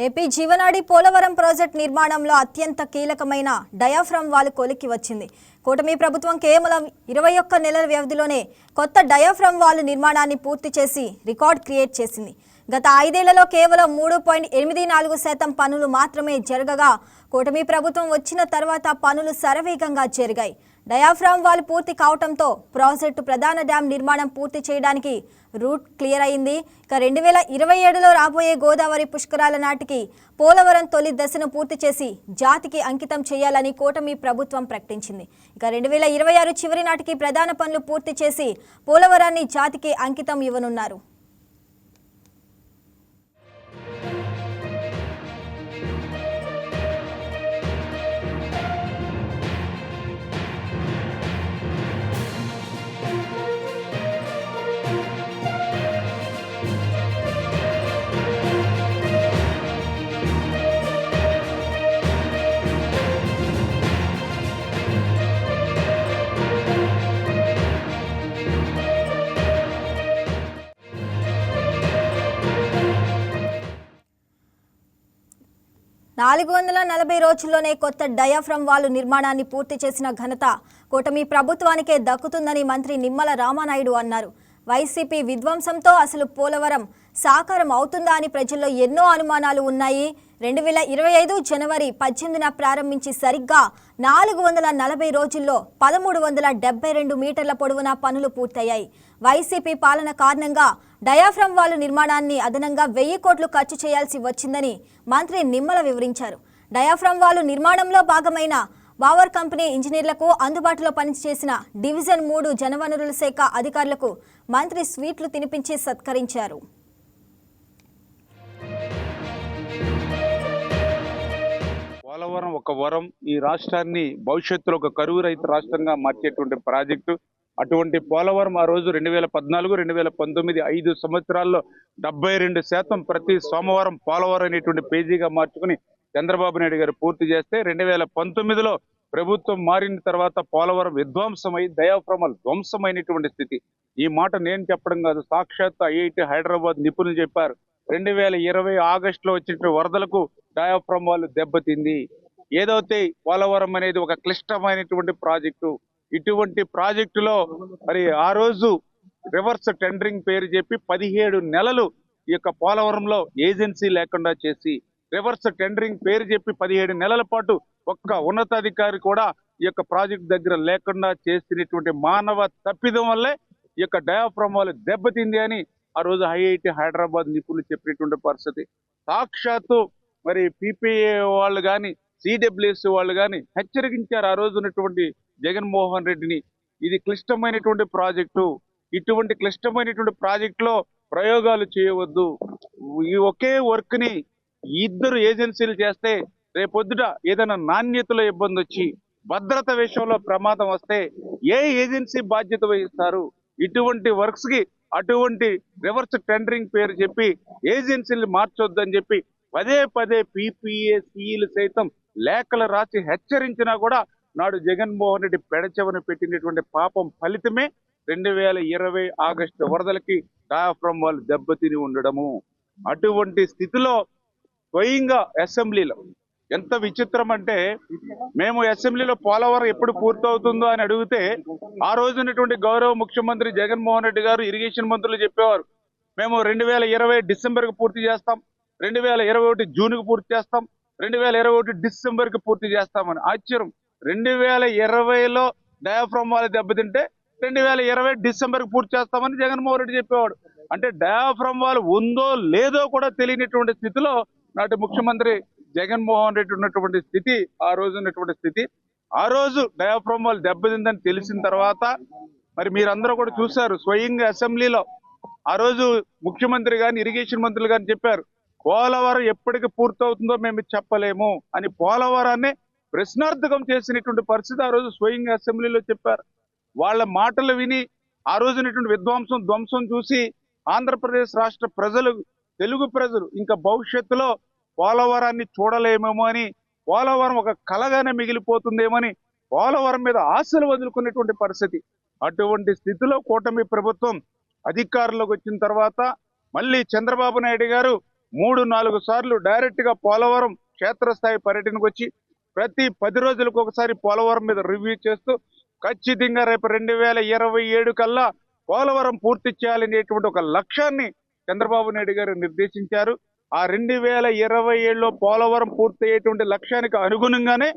AP జీవనాడి Polavaram project నిర్మాణంలో అత్యంత కీలకమైన డయాఫ్రమ్ వాల్ కొలిక్కి వచ్చింది. కూటమి ప్రభుత్వం కేవలం 21 నెలల వ్యవధిలోనే కొత్త డయాఫ్రమ్ వాల్ నిర్మాణాన్ని పూర్తి చేసి రికార్డ్ క్రియేట్ చేసింది. గత 5 ఏళ్లలో కేవలం 3.84% పనులు మాత్రమే జరగగా కూటమి ప్రభుత్వం వచ్చిన తర్వాత పనులు శరవేగంగా జరిగాయి. డయాఫ్రామ్ వాల్ పూర్తి కావడంతో ప్రాజెక్టు ప్రధాన డ్యాం నిర్మాణం పూర్తి చేయడానికి రూట్ క్లియర్ అయింది. ఇక 2027లో రాబోయే గోదావరి పుష్కరాల నాటికి పోలవరం తొలి దశను పూర్తి చేసి జాతికి అంకితం చేయాలని కూటమి ప్రభుత్వం ప్రకటించింది. ఇక 2026 చివరి నాటికి ప్రధాన పనులు పూర్తి చేసి పోలవరాన్ని జాతికి అంకితం ఇవ్వనున్నారు. నాలుగు 440 రోజుల్లోనే కొత్త డయాఫ్రమ్ వాల్ నిర్మాణాన్ని పూర్తి చేసిన ఘనత కూటమి ప్రభుత్వానికే దక్కుతుందని మంత్రి నిమ్మల రామానాయుడు అన్నారు. వైసీపీ విధ్వంసంతో అసలు పోలవరం సాకారం అవుతుందా అని ప్రజల్లో ఎన్నో అనుమానాలు ఉన్నాయి. 2025 జనవరి 18న ప్రారంభించి సరిగ్గా 440 రోజుల్లో 1372 మీటర్ల పొడవున పనులు పూర్తయ్యాయి. వైసీపీ పాలన కారణంగా డయాఫ్రమ్ వాల్ నిర్మాణాన్ని అదనంగా 1000 కోట్లు ఖర్చు చేయాల్సి వచ్చిందని మంత్రి నిమ్మల వివరించారు. డయాఫ్రమ్ వాల్ నిర్మాణంలో భాగమైన పవర్ కంపెనీ ఇంజనీర్లకు అందుబాటులో పనిచేసిన డివిజన్ 3 జలవనరుల శాఖ అధికారులకు మంత్రి స్వీట్లు తినిపించి సత్కరించారు. పోలవరం ఒక వరం, ఈ రాష్ట్రాన్ని భవిష్యత్తులో ఒక కరువు రహిత రాష్ట్రంగా మార్చేటువంటి ప్రాజెక్టు. అటువంటి పోలవరం ఆ రోజు 2014, 2019 5 సంవత్సరాల్లో 72% ప్రతి సోమవారం పోలవరం అనేటువంటి పేజీగా మార్చుకుని చంద్రబాబు నాయుడు గారు పూర్తి చేస్తే 2019లో ప్రభుత్వం మారిన తర్వాత పోలవరం విధ్వంసమై డయాఫ్రమ్ ధ్వంసమైనటువంటి స్థితి. ఈ మాట నేను చెప్పడం కాదు, సాక్షాత్ ఐఐటి హైదరాబాద్ నిపుణులు చెప్పారు. 2020 ఆగస్టులో వచ్చిన వరదలకు డయాఫ్రమ్ వాల్ దెబ్బతింది. ఏదైతే పోలవరం అనేది ఒక క్లిష్టమైనటువంటి ప్రాజెక్టు, ఇటువంటి ప్రాజెక్టులో మరి ఆ రోజు రివర్స్ టెండరింగ్ పేరు చెప్పి 17 నెలలు ఈ యొక్క పోలవరంలో ఏజెన్సీ లేకుండా చేసి, రివర్స్ టెండరింగ్ పేరు చెప్పి 17 నెలల పాటు ఒక్క ఉన్నతాధికారి కూడా ఈ యొక్క ప్రాజెక్టు దగ్గర లేకుండా చేసినటువంటి మానవ తప్పిదం వల్లే ఈ యొక్క డయాఫ్రమ్ వాల్ దెబ్బతింది అని ఆ రోజు ఐఐటి హైదరాబాద్ నిపుణులు చెప్పినటువంటి పరిస్థితి. సాక్షాత్తు మరి పిపిఏ వాళ్ళు కానీ సిడబ్ల్యూఎస్ వాళ్ళు కానీ హెచ్చరించారు ఆ రోజు ఉన్నటువంటి జగన్మోహన్ రెడ్డిని. ఇది క్లిష్టమైనటువంటి ప్రాజెక్టు, ఇటువంటి క్లిష్టమైనటువంటి ప్రాజెక్టులో ప్రయోగాలు చేయవద్దు. ఈ ఒకే వర్క్ ని 2 ఏజెన్సీలు చేస్తే రేపొద్దుట ఏదైనా నాణ్యతలో ఇబ్బంది వచ్చి భద్రత విషయంలో ప్రమాదం వస్తే ఏ ఏజెన్సీ బాధ్యత వహిస్తారు? ఇటువంటి వర్క్స్ కి అటువంటి రివర్స్ టెండరింగ్ పేరు చెప్పి ఏజెన్సీలు మార్చొద్దని చెప్పి పదే పిపిఏ సిఈలు సైతం లేఖలు రాసి హెచ్చరించినా కూడా నాడు జగన్మోహన్ రెడ్డి పెడచెవన పెట్టినటువంటి పాపం ఫలితమే 2020 ఆగస్టు వరదలకి డయాఫ్రమ్ వాల్ దెబ్బతిని ఉండడము. అటువంటి స్థితిలో స్వయంగా అసెంబ్లీలో ఎంత విచిత్రం అంటే, మేము అసెంబ్లీలో పోలవరం ఎప్పుడు పూర్తవుతుందో అని అడిగితే ఆ రోజునటువంటి గౌరవ ముఖ్యమంత్రి జగన్మోహన్ రెడ్డి గారు ఇరిగేషన్ మంత్రులు చెప్పేవారు, మేము 2020 డిసెంబర్కి పూర్తి చేస్తాం, 2021 జూన్కి పూర్తి చేస్తాం, 2021 డిసెంబర్కి పూర్తి చేస్తామని. ఆశ్చర్యం, 2020లో డయాఫ్రమ్ వాల్ దెబ్బతింటే 2020 డిసెంబర్కి పూర్తి చేస్తామని జగన్మోహన్ రెడ్డి చెప్పేవాడు. అంటే డయాఫ్రమ్ వాల్ ఉందో లేదో కూడా తెలియనటువంటి స్థితిలో నాటి ముఖ్యమంత్రి జగన్మోహన్ రెడ్డి ఉన్నటువంటి స్థితి, ఆ రోజు ఉన్నటువంటి స్థితి. ఆ రోజు డయాఫ్రమ్ వాల్ దెబ్బతిందని తెలిసిన తర్వాత మరి మీరందరూ కూడా చూశారు స్వయంగా అసెంబ్లీలో ఆ రోజు ముఖ్యమంత్రి గాని ఇరిగేషన్ మంత్రులు గాని చెప్పారు, పోలవరం ఎప్పటికి పూర్తవుతుందో మేము చెప్పలేము అని పోలవరాన్ని ప్రశ్నార్థకం చేసినటువంటి పరిస్థితి ఆ రోజు స్వయంగా అసెంబ్లీలో చెప్పారు. వాళ్ళ మాటలు విని ఆ రోజునటువంటి ధ్వంసం చూసి ఆంధ్రప్రదేశ్ రాష్ట్ర ప్రజలు, తెలుగు ప్రజలు ఇంకా భవిష్యత్తులో పోలవరాన్ని చూడలేమేమో అని, పోలవరం ఒక కలగానే మిగిలిపోతుందేమని పోలవరం మీద ఆశలు వదులుకున్నటువంటి పరిస్థితి. అటువంటి స్థితిలో కూటమి ప్రభుత్వం అధికారంలోకి వచ్చిన తర్వాత మళ్ళీ చంద్రబాబు నాయుడు గారు 3-4 సార్లు డైరెక్ట్ గా పోలవరం క్షేత్రస్థాయి పర్యటనకు వచ్చి ప్రతి 10 రోజులకు ఒకసారి పోలవరం మీద రివ్యూ చేస్తూ ఖచ్చితంగా రేపు 2027 కల్లా పోలవరం పూర్తి చేయాలనేటువంటి ఒక లక్ష్యాన్ని చంద్రబాబు నాయుడు గారు నిర్దేశించారు. ఆ 2027లో పోలవరం పూర్తి అయ్యేటువంటి లక్ష్యానికి అనుగుణంగానే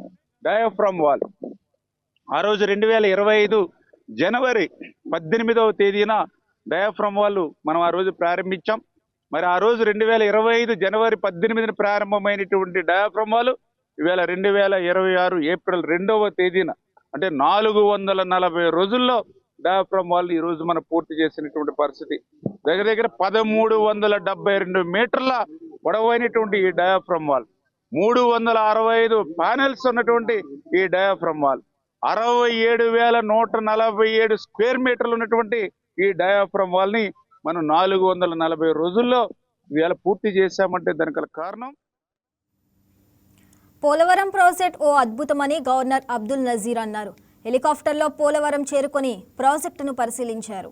డయాఫ్రమ్ వాల్ ఆ రోజు 2025 జనవరి 18వ తేదీన డయాఫ్రమ్ వాల్ మనం ఆ రోజు ప్రారంభించాం. మరి ఆ రోజు 2025 జనవరి 18న ప్రారంభమైనటువంటి డయాఫ్రమ్ వాల్ ఇవాళ 2026 ఏప్రిల్ 2వ తేదీన అంటే 440 రోజుల్లో డయాఫ్రమ్ వాల్ ఈ రోజు మనం పూర్తి చేసినటువంటి పరిస్థితి. దగ్గర దగ్గర 1372 మీటర్ల పొడవైనటువంటి ఈ డయాఫ్రమ్ వాల్, 365 ప్యానెల్స్ ఉన్నటువంటి ఈ డయాఫ్రమ్ వాల్, 67,147 స్క్వేర్ మీటర్లు ఉన్నటువంటి ఈ డయాఫ్రమ్ వాల్ ని మనం 440 రోజుల్లో ఇవాళ పూర్తి చేశామంటే దానికి కారణం పోలవరం ప్రాజెక్ట్ ఓ అద్భుతమని గవర్నర్ అబ్దుల్ నజీర్ అన్నారు. హెలికాప్టర్లో పోలవరం చేరుకొని ప్రాజెక్టును పరిశీలించారు.